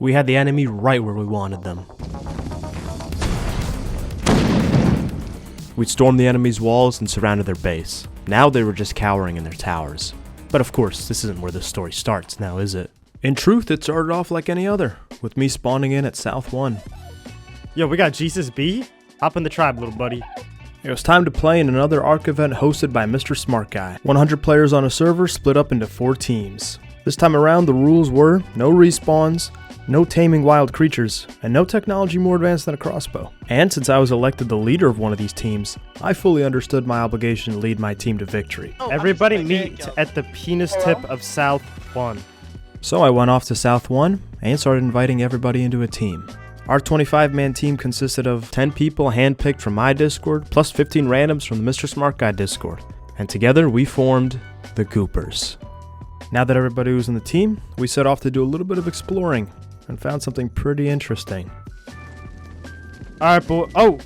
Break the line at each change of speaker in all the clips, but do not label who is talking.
We had the enemy right where we wanted them. We'd stormed the enemy's walls and surrounded their base. Now they were just cowering in their towers. But of course, this isn't where this story starts now, is it? In truth, it started off like any other, with me spawning in at South 1.
Yo, we got Jesus B? Hop in the tribe, little buddy.
It was time to play in another ARC event hosted by Mr. Smart Guy. 100 players on a server split up into 4 teams. This time around, the rules were no respawns, no taming wild creatures, and no technology more advanced than a crossbow. And since I was elected the leader of one of these teams, I fully understood my obligation to lead my team to victory.
Everybody meet at the penis tip of South 1.
So I went off to South 1 and started inviting everybody into a team. Our 25-man team consisted of 10 people handpicked from my Discord, plus 15 randoms from the Mr. Smart Guy Discord. And together we formed the Goopers. Now that everybody was in the team, we set off to do a little bit of exploring and found something pretty interesting.
Alright, boy. Oh!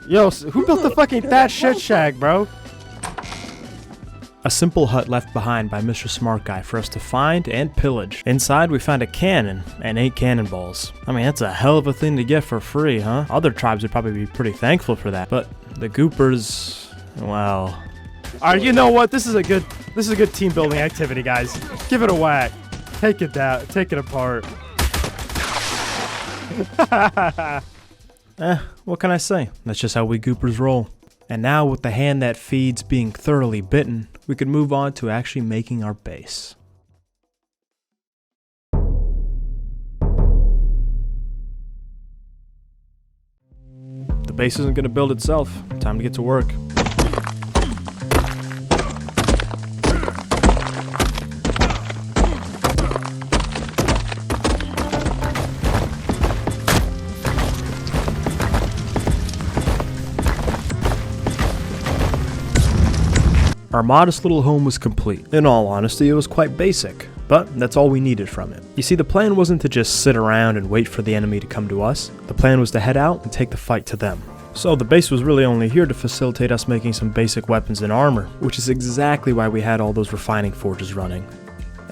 Yo, who built the fucking thatch shit shack, bro?
A simple hut left behind by Mr. Smart Guy for us to find and pillage. Inside, we found a cannon and 8 cannonballs. I mean, that's a hell of a thing to get for free, huh? Other tribes would probably be pretty thankful for that, but the Goopers, well...
Alright, you know what? This is a good team building activity, guys. Give it a whack. Take it down. Take it apart.
What can I say? That's just how we Goopers roll. And now with the hand that feeds being thoroughly bitten, we could move on to actually making our base. The base isn't going to build itself. Time to get to work. Our modest little home was complete. In all honesty, it was quite basic, but that's all we needed from it. You see, the plan wasn't to just sit around and wait for the enemy to come to us. The plan was to head out and take the fight to them. So the base was really only here to facilitate us making some basic weapons and armor, which is exactly why we had all those refining forges running.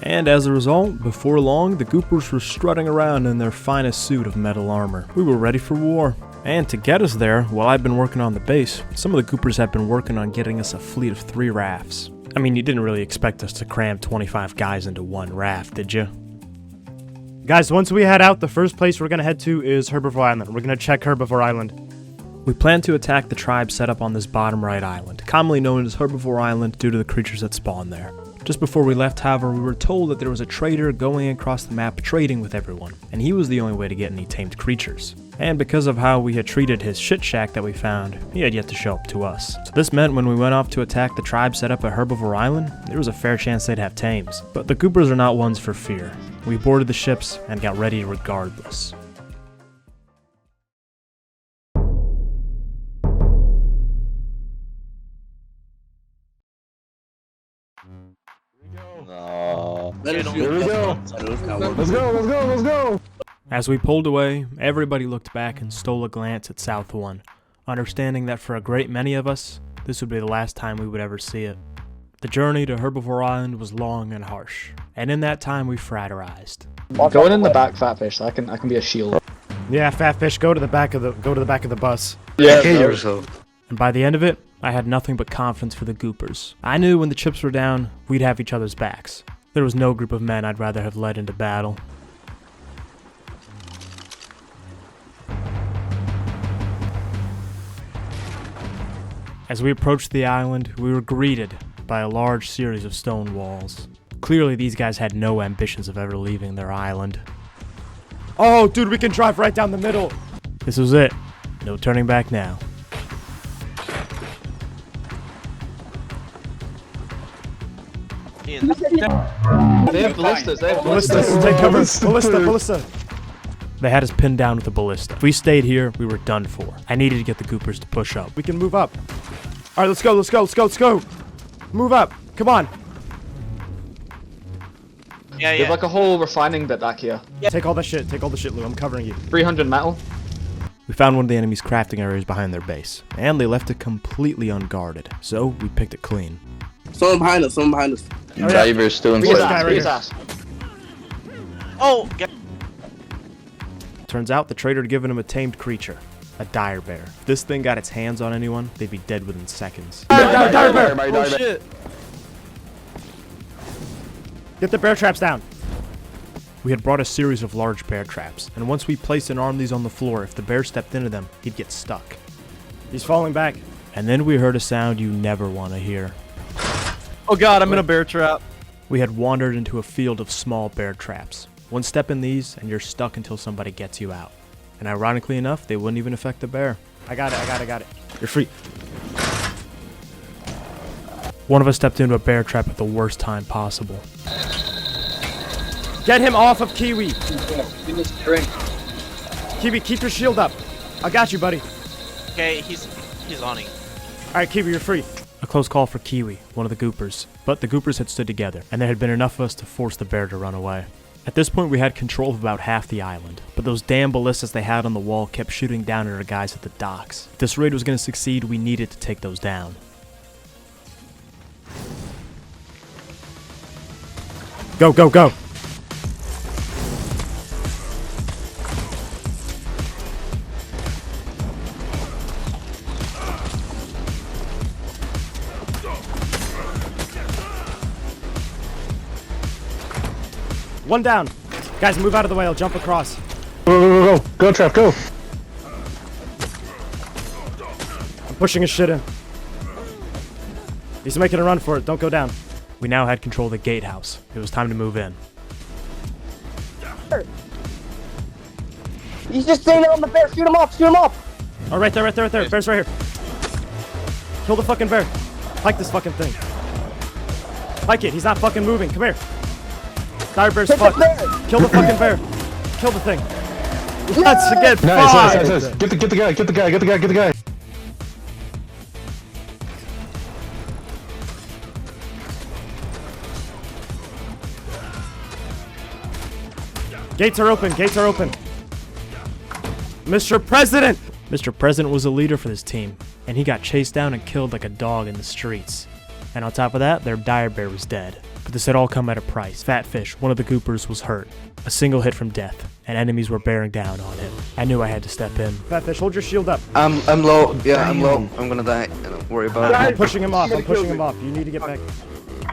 And as a result, before long, the Goopers were strutting around in their finest suit of metal armor. We were ready for war. And to get us there, while I've been working on the base, some of the Goopers have been working on getting us a fleet of 3 rafts. I mean, you didn't really expect us to cram 25 guys into one raft, did you?
Guys, once we head out, the first place we're going to head to is Herbivore Island. We're going to check Herbivore Island.
We plan to attack the tribe set up on this bottom right island, commonly known as Herbivore Island due to the creatures that spawn there. Just before we left, however, we were told that there was a trader going across the map trading with everyone, and he was the only way to get any tamed creatures. And because of how we had treated his shit shack that we found, he had yet to show up to us. So this meant when we went off to attack the tribe set up at Herbivore Island, there was a fair chance they'd have tames. But the Goopers are not ones for fear. We boarded the ships and got ready regardless.
Here we go. Let's go.
As we pulled away, everybody looked back and stole a glance at South 1, understanding that for a great many of us, this would be the last time we would ever see it. The journey to Herbivore Island was long and harsh, and in that time we fraternized.
Going in the back, Fatfish. I can be a shield.
Yeah, Fatfish, go to the back of the bus.
Yeah.
And by the end of it, I had nothing but confidence for the Goopers. I knew when the chips were down, we'd have each other's backs. There was no group of men I'd rather have led into battle. As we approached the island, we were greeted by a large series of stone walls. Clearly, these guys had no ambitions of ever leaving their island.
Oh, dude, we can drive right down the middle.
This was it. No turning back now.
They have ballistas.
Take cover. Ballista.
They had us pinned down with a ballista. If we stayed here, we were done for. I needed to get the Goopers to push up.
We can move up. All right, let's go. Move up. Come on.
Yeah. There's like a whole refining bit back here.
Yeah. Take all the shit, Lou. I'm covering you.
300 metal.
We found one of the enemy's crafting areas behind their base, and they left it completely unguarded, so we picked it clean.
Someone behind us.
Driver's still
He's
inside.
ass.
Oh!
Turns out the trader had given him a tamed creature, a dire bear. If this thing got its hands on anyone, they'd be dead within seconds.
Dire bear!
Oh shit!
Get the bear traps down.
We had brought a series of large bear traps, and once we placed and armed these on the floor, if the bear stepped into them, he'd get stuck.
He's falling back.
And then we heard a sound you never want to hear.
Oh god, I'm in a bear trap.
We had wandered into a field of small bear traps. One step in these, and you're stuck until somebody gets you out. And ironically enough, they wouldn't even affect the bear.
I got it.
You're free. One of us stepped into a bear trap at the worst time possible.
Get him off of Kiwi. Kiwi, keep your shield up. I got you, buddy.
Okay, he's awning.
Alright, Kiwi, you're free.
A close call for Kiwi, one of the Goopers. But the Goopers had stood together, and there had been enough of us to force the bear to run away. At this point, we had control of about half the island, but those damn ballistas they had on the wall kept shooting down at our guys at the docks. If this raid was going to succeed, we needed to take those down.
Go, go, go. One down. Guys, move out of the way. I'll jump across.
Go. Go, Trap, go.
I'm pushing his shit in. He's making a run for it. Don't go down.
We now had control of the gatehouse. It was time to move in.
He's just standing on the bear. Shoot him off. Shoot him off.
Oh, right there. Bear's right here. Kill the fucking bear. Pike this fucking thing. Pike it. He's not fucking moving. Come here. Dire bear's fucked. Kill the fucking bear. Kill the thing. Let's get
Nice. Get the guy.
Gates are open. Mr. President!
Mr. President was a leader for this team, and he got chased down and killed like a dog in the streets. And on top of that, their dire bear was dead. But this had all come at a price. Fatfish, one of the Goopers, was hurt. A single hit from death, and enemies were bearing down on him. I knew I had to step in.
Fatfish, hold your shield up.
I'm low. Yeah, I'm low. I'm gonna die. Don't worry about it.
I'm pushing him off. You need to get back.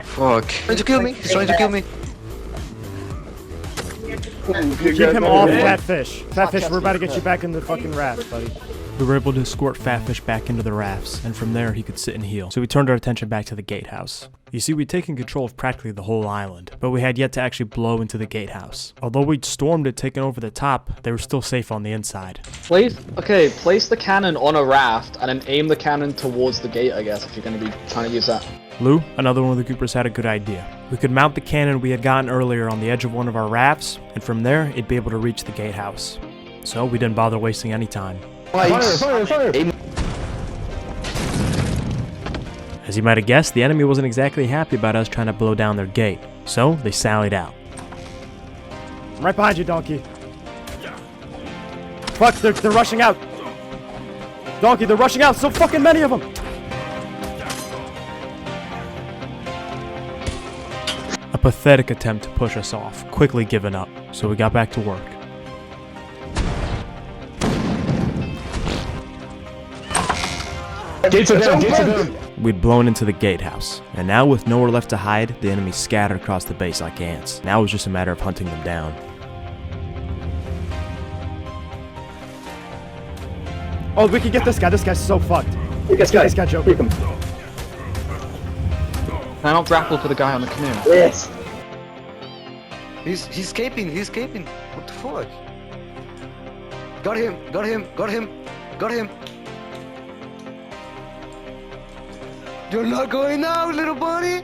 Fuck. He's trying to kill me. He's trying to kill me.
Keep him off Fatfish. Fatfish, we're about to get you back in the fucking raft, buddy.
We were able to escort Fatfish back into the rafts, and from there he could sit and heal. So we turned our attention back to the gatehouse. You see, we'd taken control of practically the whole island, but we had yet to actually blow into the gatehouse. Although we'd stormed it, taken over the top, they were still safe on the inside.
Place the cannon on a raft and then aim the cannon towards the gate, I guess, if you're going to be trying to use that.
Lou, another one of the Goopers, had a good idea. We could mount the cannon we had gotten earlier on the edge of one of our rafts, and from there, it'd be able to reach the gatehouse. So we didn't bother wasting any time.
Fire!
As you might have guessed, the enemy wasn't exactly happy about us trying to blow down their gate, so they sallied out.
I'm right behind you, Donkey. Fuck, they're rushing out. Donkey, they're rushing out. So fucking many of them.
A pathetic attempt to push us off, quickly given up, so we got back to work.
Gates are down.
We'd blown into the gatehouse, and now with nowhere left to hide, the enemy scattered across the base like ants. Now it was just a matter of hunting them down.
Oh, we can get this guy. This guy's so fucked.
This guy,
Joe.
Pick him.
Can I not grapple for the guy on the canoe?
Yes.
He's escaping. What the fuck? Got him. You're not going out, little buddy.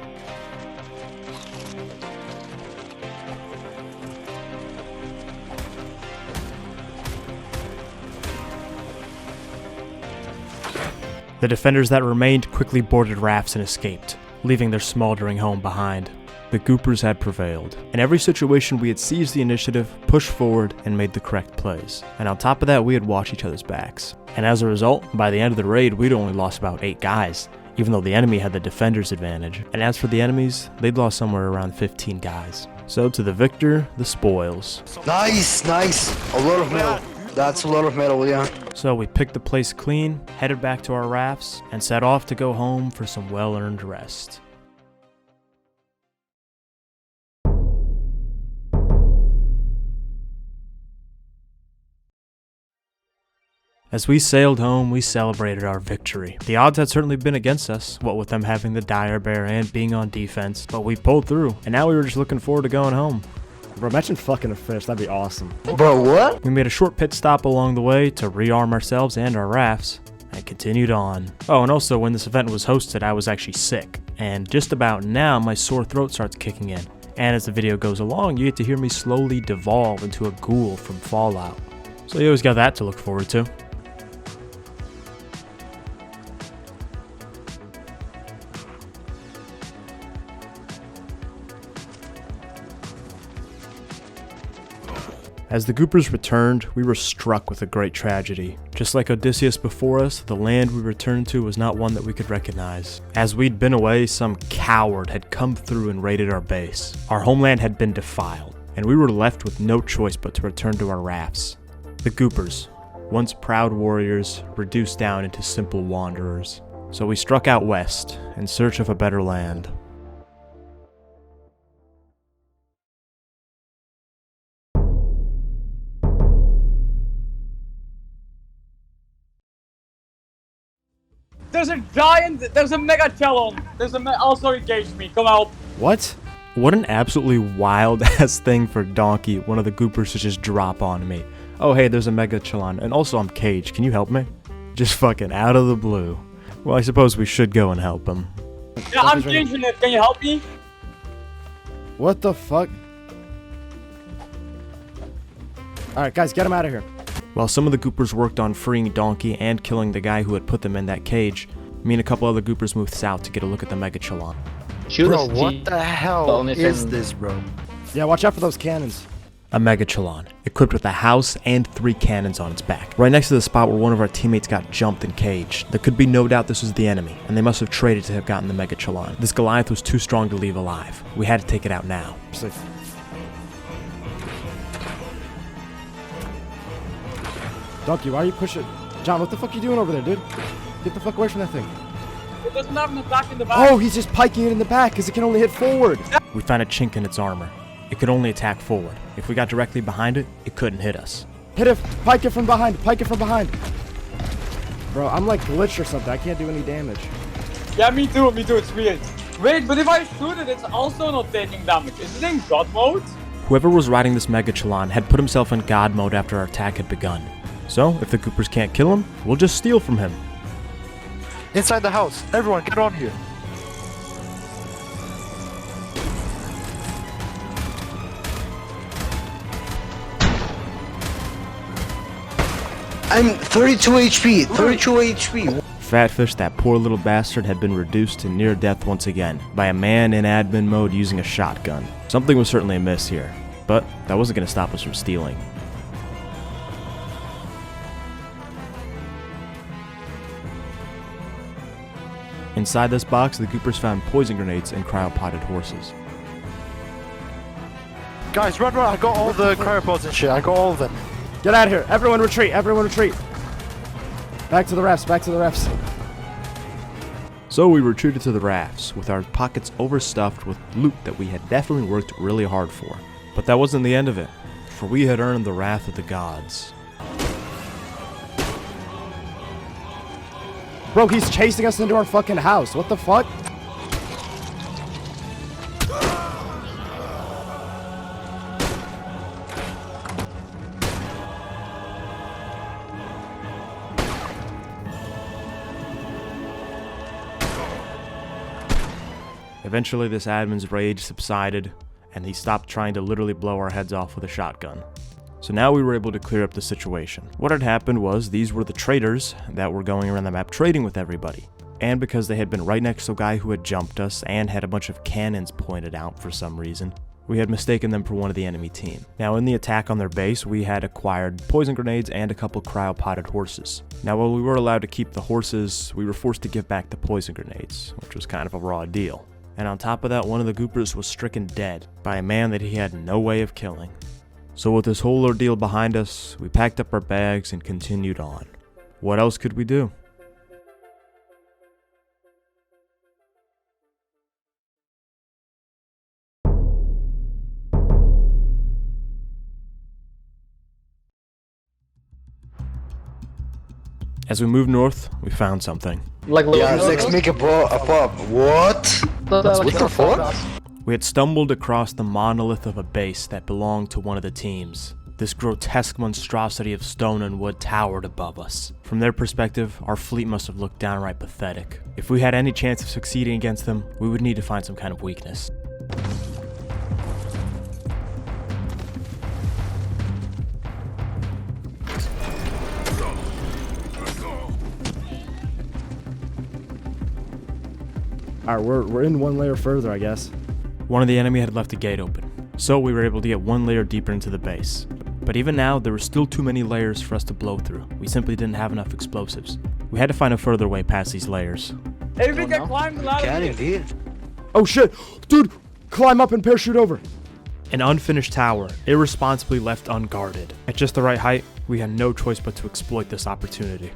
The defenders that remained quickly boarded rafts and escaped, leaving their smoldering home behind. The Goopers had prevailed. In every situation, we had seized the initiative, pushed forward, and made the correct plays. And on top of that, we had watched each other's backs. And as a result, by the end of the raid, we'd only lost about 8 guys, even though the enemy had the defender's advantage. And as for the enemies, they'd lost somewhere around 15 guys. So to the victor, the spoils.
Nice, nice. A lot of metal. That's a lot of metal, yeah.
So we picked the place clean, headed back to our rafts, and set off to go home for some well-earned rest. As we sailed home, we celebrated our victory. The odds had certainly been against us, what with them having the dire bear and being on defense, but we pulled through, and now we were just looking forward to going home.
Bro, imagine fucking a fish. That'd be awesome.
Bro, what?
We made a short pit stop along the way to rearm ourselves and our rafts, and continued on. Oh, and also when this event was hosted, I was actually sick, and just about now my sore throat starts kicking in. And as the video goes along, you get to hear me slowly devolve into a ghoul from Fallout. So you always got that to look forward to. As the Goopers returned, we were struck with a great tragedy. Just like Odysseus before us, the land we returned to was not one that we could recognize. As we'd been away, some coward had come through and raided our base. Our homeland had been defiled, and we were left with no choice but to return to our rafts. The Goopers, once proud warriors, reduced down into simple wanderers. So we struck out west, in search of a better land.
There's a megatellon. Also engaged me. Come out.
What? What an absolutely wild-ass thing for Donkey, one of the Goopers, to just drop on me. Oh hey, there's a megatellon, and also I'm caged. Can you help me? Just fucking out of the blue. Well, I suppose we should go and help him.
Yeah, I'm changing it. Can you help me?
What the fuck? Alright, guys, get him out of here.
While some of the Goopers worked on freeing Donkey and killing the guy who had put them in that cage, me and a couple other Goopers moved south to get a look at the megatellon.
Bro, what the hell is this, bro?
Yeah, watch out for those cannons.
A megatellon, equipped with a house and 3 cannons on its back. Right next to the spot where one of our teammates got jumped and caged. There could be no doubt this was the enemy, and they must have traded to have gotten the megatellon. This Goliath was too strong to leave alive. We had to take it out now.
Donkey, why are you pushing? John, what the fuck are you doing over there, dude? Get the fuck away from that thing.
It doesn't have an attack in the back.
Oh, he's just piking it in the back because it can only hit forward.
We found a chink in its armor. It could only attack forward. If we got directly behind it, it couldn't hit us.
Hit it, pike it from behind, pike it from behind. Bro, I'm like glitched or something. I can't do any damage.
Yeah, me too, it's weird. Wait, but if I shoot it, it's also not taking damage. Is it in God mode?
Whoever was riding this megatellon had put himself in God mode after our attack had begun. So, if the Goopers can't kill him, we'll just steal from him.
Inside the house. Everyone, get on here. I'm 32 HP. 32 HP.
Fatfish, that poor little bastard, had been reduced to near death once again by a man in admin mode using a shotgun. Something was certainly amiss here, but that wasn't going to stop us from stealing. Inside this box, the Goopers found poison grenades and cryopotted horses.
Guys, run, run. I got all the cryopods and shit. I got all of them.
Get out of here. Everyone retreat. Everyone retreat. Back to the rafts. Back to the rafts.
So we retreated to the rafts, with our pockets overstuffed with loot that we had definitely worked really hard for. But that wasn't the end of it, for we had earned the wrath of the gods.
Bro, he's chasing us into our fucking house. What the fuck?
Eventually, this admin's rage subsided, and he stopped trying to literally blow our heads off with a shotgun. So now we were able to clear up the situation. What had happened was these were the traders that were going around the map trading with everybody. And because they had been right next to a guy who had jumped us and had a bunch of cannons pointed out for some reason, we had mistaken them for one of the enemy team. Now in the attack on their base, we had acquired poison grenades and a couple cryopotted horses. Now while we were allowed to keep the horses, we were forced to give back the poison grenades, which was kind of a raw deal. And on top of that, one of the Goopers was stricken dead by a man that he had no way of killing. So with this whole ordeal behind us, we packed up our bags and continued on. What else could we do? As we moved north, we found something.
Like,
Yeah, let's make a pop. What? That's what the fuck?
We had stumbled across the monolith of a base that belonged to one of the teams. This grotesque monstrosity of stone and wood towered above us. From their perspective, our fleet must have looked downright pathetic. If we had any chance of succeeding against them, we would need to find some kind of weakness.
Alright, we're in one layer further, I guess.
One of the enemy had left a gate open, so we were able to get one layer deeper into the base. But even now, there were still too many layers for us to blow through. We simply didn't have enough explosives. We had to find a further way past these layers.
Hey, we can climb the ladder.
Can indeed.
Oh shit! Dude! Climb up and parachute over!
An unfinished tower, irresponsibly left unguarded. At just the right height, we had no choice but to exploit this opportunity.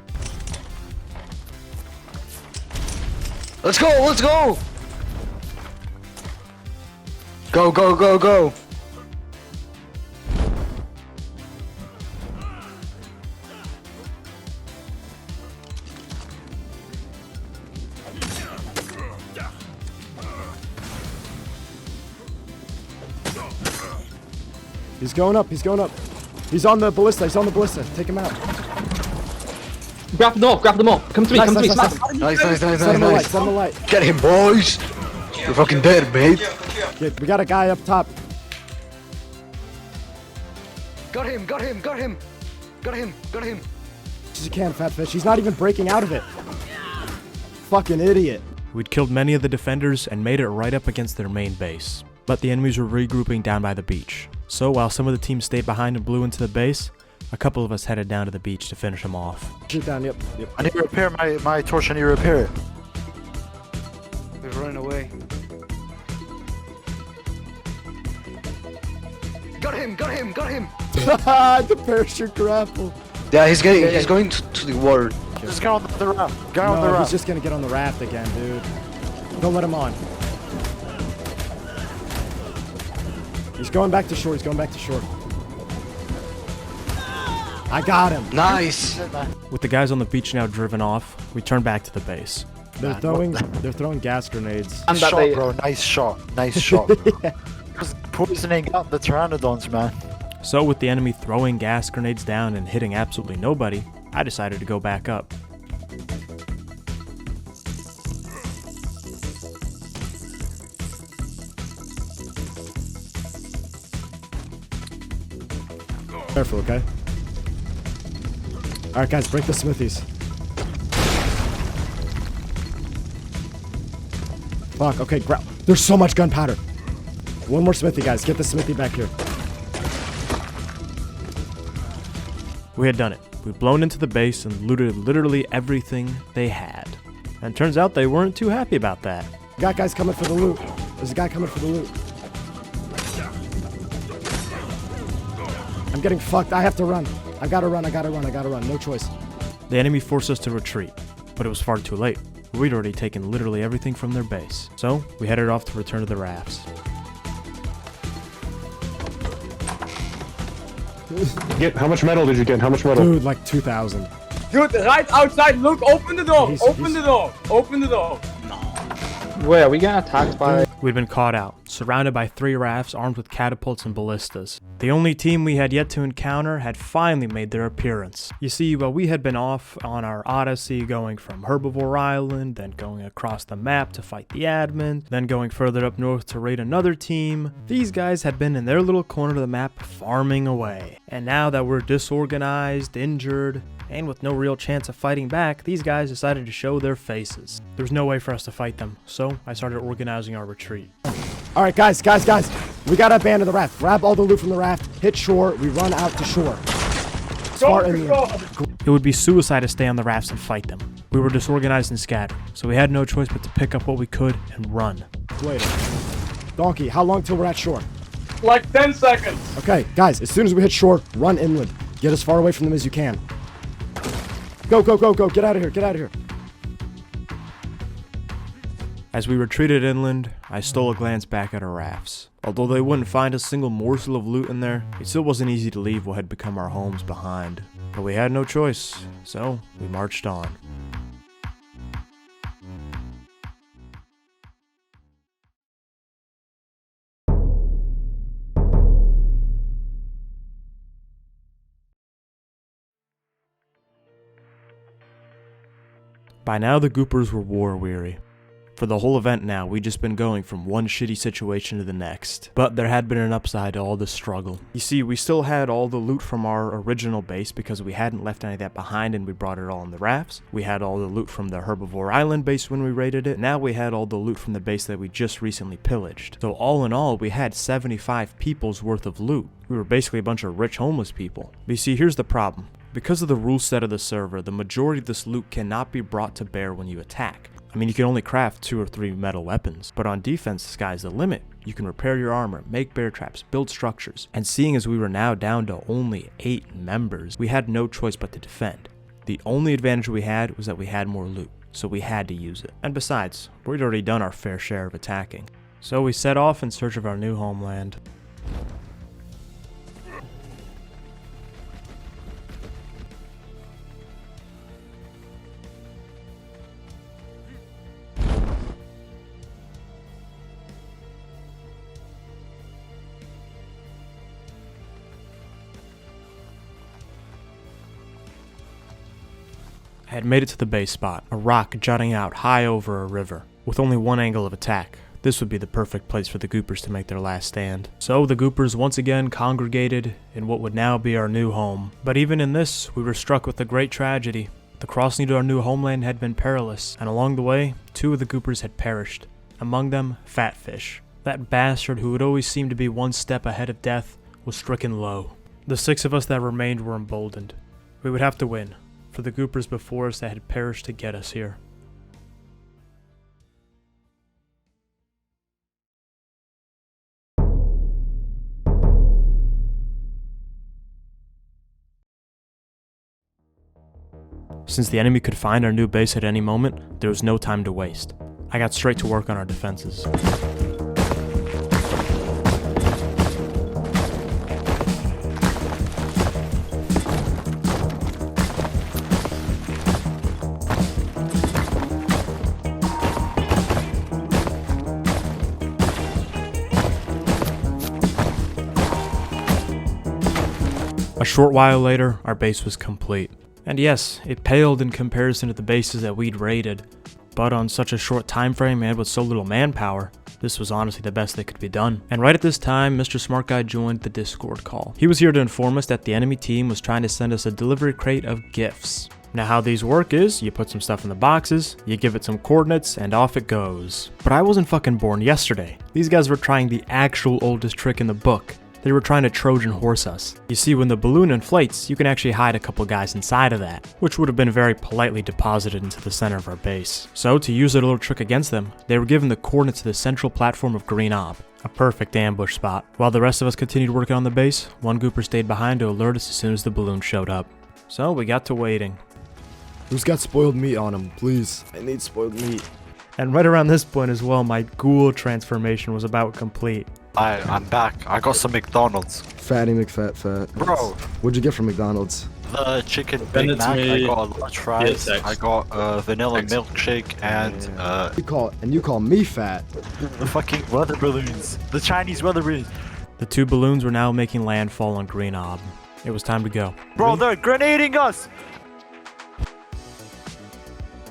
Let's go, let's go! Go, go, go, go!
He's going up, he's going up. He's on the ballista, Take him out.
Grab them up. Come to me, come to me, smack them.
Nice.
Set him alight, set him alight.
Get him, boys! You're fucking dead, mate.
Yeah, we got a guy up top.
Got him.
As you can, fat fish. He's not even breaking out of it. Fucking idiot.
We'd killed many of the defenders and made it right up against their main base. But the enemies were regrouping down by the beach. So while some of the team stayed behind and blew into the base, a couple of us headed down to the beach to finish them off.
Shoot down, yep.
I need to repair my torch, I need to repair it.
They're running away. Got him!
The parachute grapple.
Yeah, he's going to the water.
Just get on the raft. Get on the
No,
raft.
he's just gonna get on the raft again, dude. Don't let him on. He's going back to shore, I got him.
Nice!
With the guys on the beach now driven off, we turned back to the base.
They're throwing gas grenades.
And that
Shot,
they,
bro. Nice shot. Just poisoning up the pteranodons, man.
So with the enemy throwing gas grenades down and hitting absolutely nobody, I decided to go back up.
Careful, okay? Alright guys, break the smithies. Fuck, okay, there's so much gunpowder. One more smithy, guys. Get the smithy back here.
We had done it. We'd blown into the base and looted literally everything they had. And turns out they weren't too happy about that.
Got guys coming for the loot. There's a guy coming for the loot. I'm getting fucked. I have to run. I gotta run. No choice.
The enemy forced us to retreat, but it was far too late. We'd already taken literally everything from their base. So we headed off to return to the rafts.
How much metal did you get? How much metal?
Dude, like 2,000.
Dude, right outside, look, open the door. Open the door.
wait, are we getting attacked by...
We'd been caught out, surrounded by 3 rafts armed with catapults and ballistas. The only team we had yet to encounter had finally made their appearance. You see, while we had been off on our odyssey going from Herbivore Island, then going across the map to fight the admin, then going further up north to raid another team, these guys had been in their little corner of the map farming away. And now that we're disorganized, injured, and with no real chance of fighting back, these guys decided to show their faces. There was no way for us to fight them, so I started organizing our retreat.
Alright, guys. We gotta abandon the raft. Grab all the loot from the raft, hit shore, we run out to shore.
It would be suicide to stay on the rafts and fight them. We were disorganized and scattered, so we had no choice but to pick up what we could and run.
Wait. Donkey, how long till we're at shore?
Like 10 seconds.
Okay, guys, as soon as we hit shore, run inland. Get as far away from them as you can. Go, go, go, go. Get out of here. Get out of here.
As we retreated inland, I stole a glance back at our rafts. Although they wouldn't find a single morsel of loot in there, it still wasn't easy to leave what had become our homes behind. But we had no choice, so we marched on. By now the Goopers were war-weary. For the whole event now, we'd just been going from one shitty situation to the next. But there had been an upside to all this struggle. You see, we still had all the loot from our original base because we hadn't left any of that behind and we brought it all on the rafts. We had all the loot from the Herbivore Island base when we raided it. Now we had all the loot from the base that we just recently pillaged. So all in all, we had 75 people's worth of loot. We were basically a bunch of rich homeless people. But you see, here's the problem. Because of the rule set of the server, the majority of this loot cannot be brought to bear when you attack. I mean, you can only craft 2 or 3 metal weapons, but on defense, the sky's the limit. You can repair your armor, make bear traps, build structures, and seeing as we were now down to only 8 members, we had no choice but to defend. The only advantage we had was that we had more loot, so we had to use it. And besides, we'd already done our fair share of attacking. So we set off in search of our new homeland. I had made it to the base spot, a rock jutting out high over a river, with only one angle of attack. This would be the perfect place for the Goopers to make their last stand. So the Goopers once again congregated in what would now be our new home. But even in this, we were struck with a great tragedy. The crossing to our new homeland had been perilous, and along the way, 2 of the Goopers had perished. Among them, Fatfish. That bastard who would always seem to be one step ahead of death was stricken low. The 6 of us that remained were emboldened. We would have to win, for the Goopers before us that had perished to get us here. Since the enemy could find our new base at any moment, there was no time to waste. I got straight to work on our defenses. A short while later, our base was complete. And yes, it paled in comparison to the bases that we'd raided, but on such a short time frame and with so little manpower, this was honestly the best that could be done. And right at this time, Mr. Smart Guy joined the Discord call. He was here to inform us that the enemy team was trying to send us a delivery crate of gifts. Now how these work is, you put some stuff in the boxes, you give it some coordinates, and off it goes. But I wasn't fucking born yesterday. These guys were trying the actual oldest trick in the book. They were trying to Trojan horse us. You see, when the balloon inflates, you can actually hide a couple guys inside of that, which would have been very politely deposited into the center of our base. So to use a little trick against them, they were given the coordinates to the central platform of Green Ob, a perfect ambush spot. While the rest of us continued working on the base, one Gooper stayed behind to alert us as soon as the balloon showed up. So we got to waiting.
Who's got spoiled meat on him? Please. I need spoiled meat.
And right around this point as well, my ghoul transformation was about complete.
I'm back. I got some McDonald's.
Fatty McFat fat.
Bro.
What'd you get from McDonald's?
The chicken Big Mac, I got a large fries, I got a vanilla milkshake, and
You call me fat?
the fucking weather balloons. The Chinese weather balloons.
The 2 balloons were now making landfall on Green Ob. It was time to go.
Bro, they're grenading us!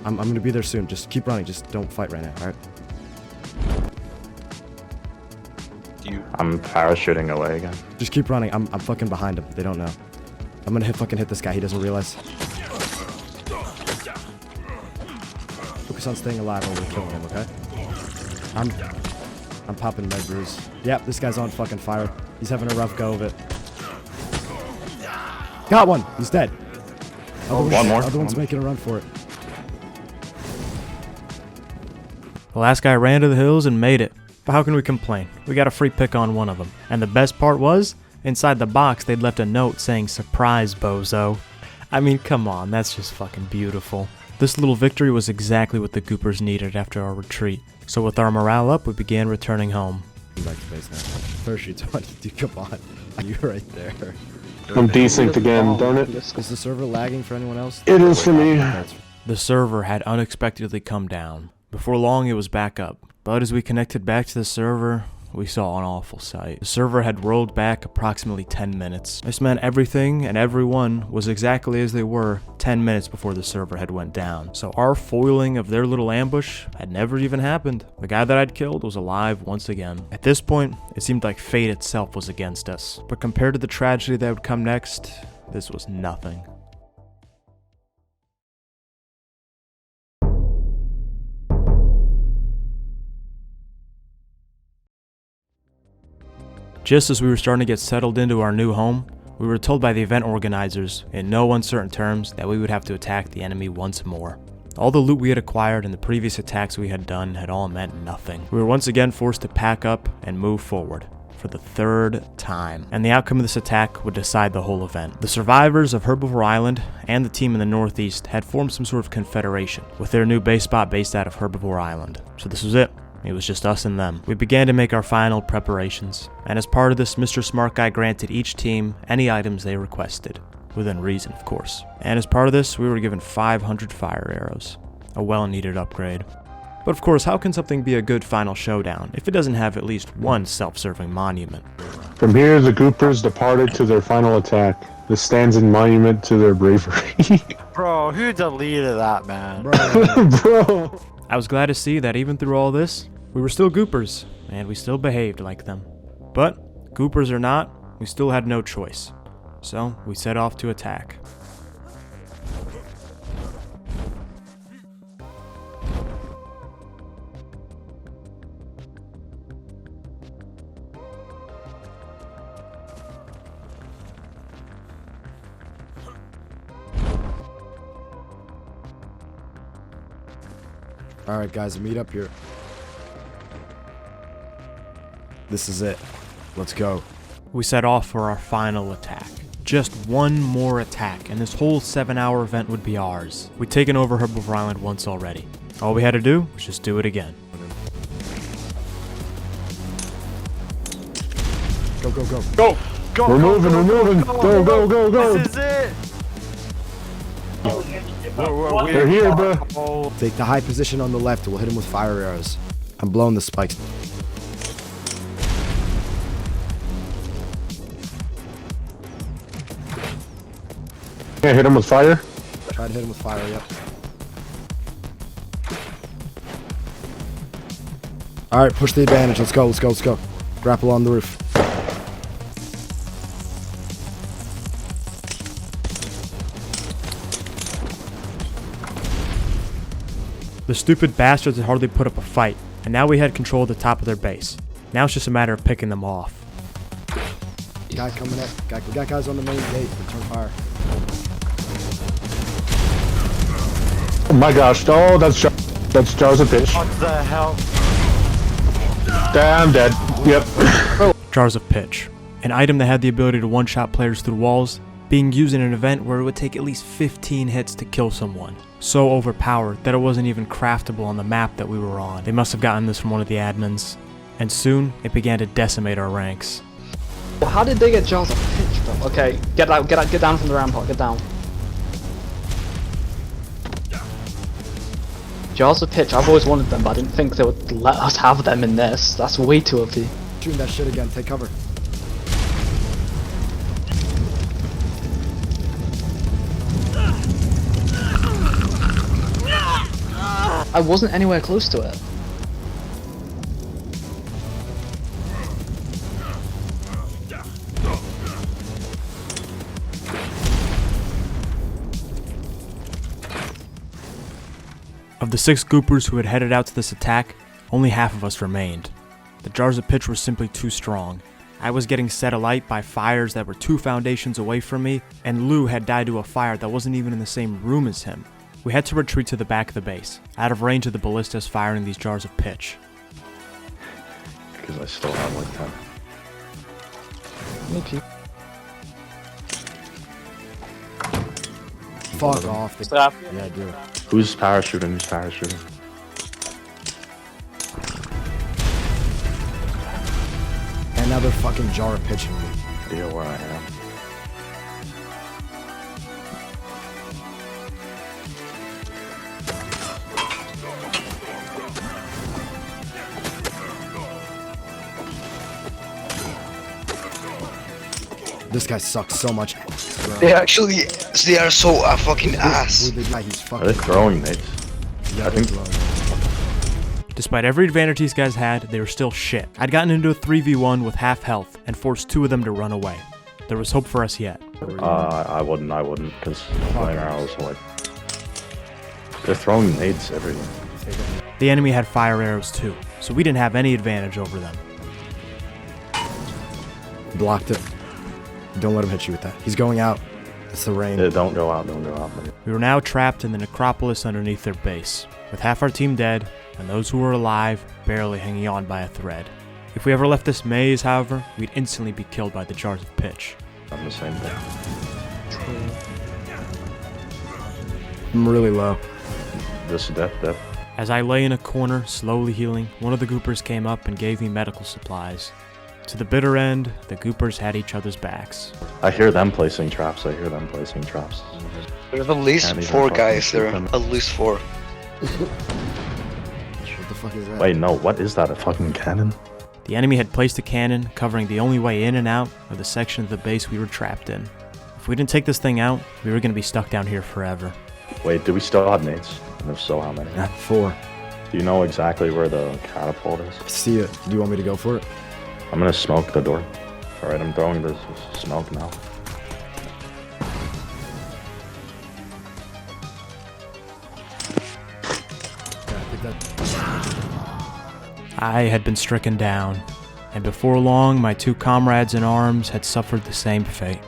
I'm gonna be there soon. Just keep running. Just don't fight right now, alright?
I'm parachuting away again.
Just keep running. I'm fucking behind him. They don't know. I'm gonna fucking hit this guy. He doesn't realize. Focus on staying alive while we're killing him, okay? I'm popping med brews. Yep, this guy's on fucking fire. He's having a rough go of it. Got one. He's dead.
One more.
Other one's making a run for it.
The last guy ran to the hills and made it. But how can we complain? We got a free pick on one of them. And the best part was, inside the box they'd left a note saying, "Surprise, bozo." I mean, come on, that's just fucking beautiful. This little victory was exactly what the Goopers needed after our retreat. So with our morale up, we began returning home.
Back to base now. Parachute, dude, come on. You're right there.
I'm desynced again, darn it.
Is the server lagging for anyone else?
It is for me.
The server had unexpectedly come down. Before long, it was back up. But as we connected back to the server, we saw an awful sight. The server had rolled back approximately 10 minutes. This meant everything and everyone was exactly as they were 10 minutes before the server had went down. So our foiling of their little ambush had never even happened. The guy that I'd killed was alive once again. At this point, it seemed like fate itself was against us. But compared to the tragedy that would come next, this was nothing. Just as we were starting to get settled into our new home, we were told by the event organizers, in no uncertain terms, that we would have to attack the enemy once more. All the loot we had acquired and the previous attacks we had done had all meant nothing. We were once again forced to pack up and move forward, for the third time. And the outcome of this attack would decide the whole event. The survivors of Herbivore Island and the team in the northeast had formed some sort of confederation, with their new base spot based out of Herbivore Island. So this was it. It was just us and them. We began to make our final preparations, and as part of this, Mr. Smart Guy granted each team any items they requested, within reason, of course. And as part of this, we were given 500 fire arrows, a well-needed upgrade. But of course, how can something be a good final showdown if it doesn't have at least one self-serving monument?
From here, the Goopers departed to their final attack. This stands in monument to their bravery.
Bro, who deleted that, man?
Bro.
I was glad to see that even through all this, we were still Goopers, and we still behaved like them. But, Goopers or not, we still had no choice. So, we set off to attack.
Alright guys, meet up here. This is it. Let's go.
We set off for our final attack. Just one more attack, and this whole 7-hour event would be ours. We'd taken over Herbivore Island once already. All we had to do was just do it again.
Go, go, go.
Go!
Go,
We're
go,
moving,
go,
we're moving. Go, go, go, go.
This is it!
They're here, bro.
Take the high position on the left. We'll hit him with fire arrows. I'm blowing the spikes.
Yeah, hit him with fire.
Try to hit him with fire, yep. Alright, push the advantage. Let's go, let's go, let's go. Grapple on the roof.
The stupid bastards had hardly put up a fight, and now we had control of the top of their base. Now it's just a matter of picking them off.
Guy coming up. We got guys on the main gate. Return fire.
Oh my gosh. Oh, that's Jars of Pitch.
What the hell?
Damn, dead. Yep.
Jars of Pitch, an item that had the ability to one-shot players through walls, being used in an event where it would take at least 15 hits to kill someone. So overpowered that it wasn't even craftable on the map that we were on. They must have gotten this from one of the admins. And soon, it began to decimate our ranks.
Well, how did they get Jars of Pitch, bro? Okay, get down from the rampart, get down. Jars of Pitch, I've always wanted them, but I didn't think they would let us have them in this. That's way too OP.
Shooting that shit again. Take cover.
I wasn't anywhere close to it.
Of the 6 Goopers who had headed out to this attack, only half of us remained. The Jars of Pitch were simply too strong. I was getting set alight by fires that were 2 foundations away from me, and Lou had died to a fire that wasn't even in the same room as him. We had to retreat to the back of the base, out of range of the ballistas firing these jars of pitch.
Because I still have like 10.
Me too. Fuck off.
Stop.
Yeah, I do.
Who's parachuting? Who's parachuting?
Another fucking jar of pitching me.
Deal where I am.
This guy sucks so much. Bro.
They are so fucking ass.
Dude, he's
Are
fucking.
they throwing nades?
Yeah,
I think-
they're throwing.
Despite every advantage these guys had, they were still shit. I'd gotten into a 3v1 with half health and forced 2 of them to run away. There was hope for us yet.
I wouldn't, because flame arrows are like... They're throwing nades everywhere.
The enemy had fire arrows too, so we didn't have any advantage over them.
Blocked it. Don't let him hit you with that. He's going out. It's the rain.
Yeah, don't go out, don't go out.
We were now trapped in the necropolis underneath their base, with half our team dead, and those who were alive barely hanging on by a thread. If we ever left this maze, however, we'd instantly be killed by the jars of pitch.
I'm the same thing.
I'm really low.
This is death.
As I lay in a corner, slowly healing, one of the Goopers came up and gave me medical supplies. To the bitter end, the Goopers had each other's backs.
I hear them placing traps,
There's at least
Can't even
4
fucking
guys
shoot
there.
them.
At least 4.
What the fuck is that?
Wait, no, what is that, a fucking cannon?
The enemy had placed a cannon covering the only way in and out of the section of the base we were trapped in. If we didn't take this thing out, we were going to be stuck down here forever.
Wait, do we still have nades? And if so, how many?
Not 4.
Do you know exactly where the catapult is?
See it. Do you want me to go for it?
I'm gonna smoke the door. Alright, I'm throwing this smoke now.
Yeah, I think that.
I had been stricken down, and before long my 2 comrades in arms had suffered the same fate.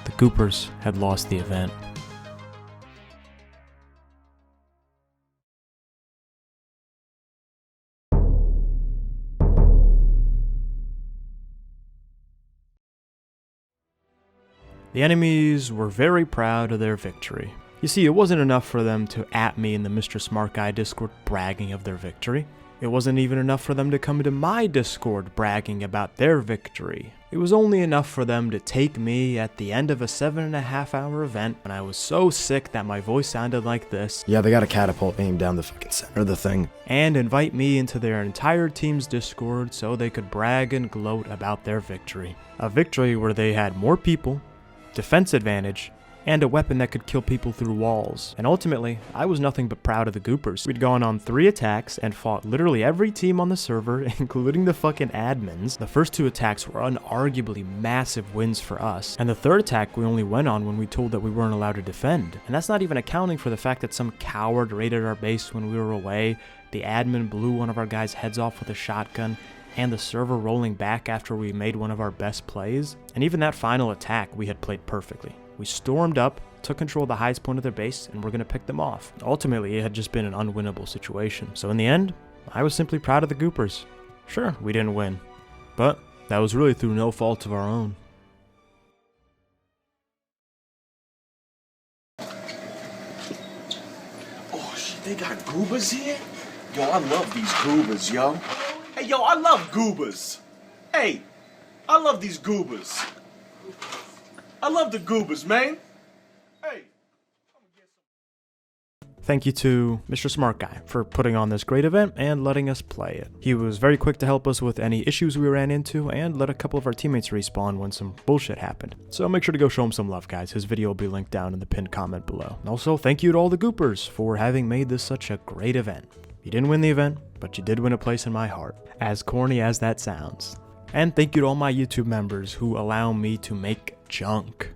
The Goopers had lost the event. The enemies were very proud of their victory. You see, it wasn't enough for them to at me in the Mr. Smart Guy Discord bragging of their victory. It wasn't even enough for them to come into my Discord bragging about their victory. It was only enough for them to take me at the end of a 7.5-hour event when I was so sick that my voice sounded like this,
Yeah, they got a catapult aimed down the fucking center of the thing.
and invite me into their entire team's Discord so they could brag and gloat about their victory. A victory where they had more people, defense advantage, and a weapon that could kill people through walls. And ultimately, I was nothing but proud of the Goopers. We'd gone on 3 attacks and fought literally every team on the server, including the fucking admins. The first 2 attacks were unarguably massive wins for us, and the 3rd attack we only went on when we told that we weren't allowed to defend. And that's not even accounting for the fact that some coward raided our base when we were away, the admin blew one of our guys' heads off with a shotgun, and the server rolling back after we made one of our best plays. And even that final attack we had played perfectly. We stormed up, took control of the highest point of their base, and we're going to pick them off. Ultimately, it had just been an unwinnable situation. So in the end, I was simply proud of the Goopers. Sure, we didn't win, but that was really through no fault of our own.
Oh shit, they got Goopers here? Yo, I love these Goopers, yo. Hey, yo, I love Goopers. Hey, I love these Goopers. I love the Goopers, man. Hey.
Thank you to Mr. Smart Guy for putting on this great event and letting us play it. He was very quick to help us with any issues we ran into and let a couple of our teammates respawn when some bullshit happened. So make sure to go show him some love, guys. His video will be linked down in the pinned comment below. Also, thank you to all the Goopers for having made this such a great event. You didn't win the event, but you did win a place in my heart, as corny as that sounds. And thank you to all my YouTube members who allow me to make junk.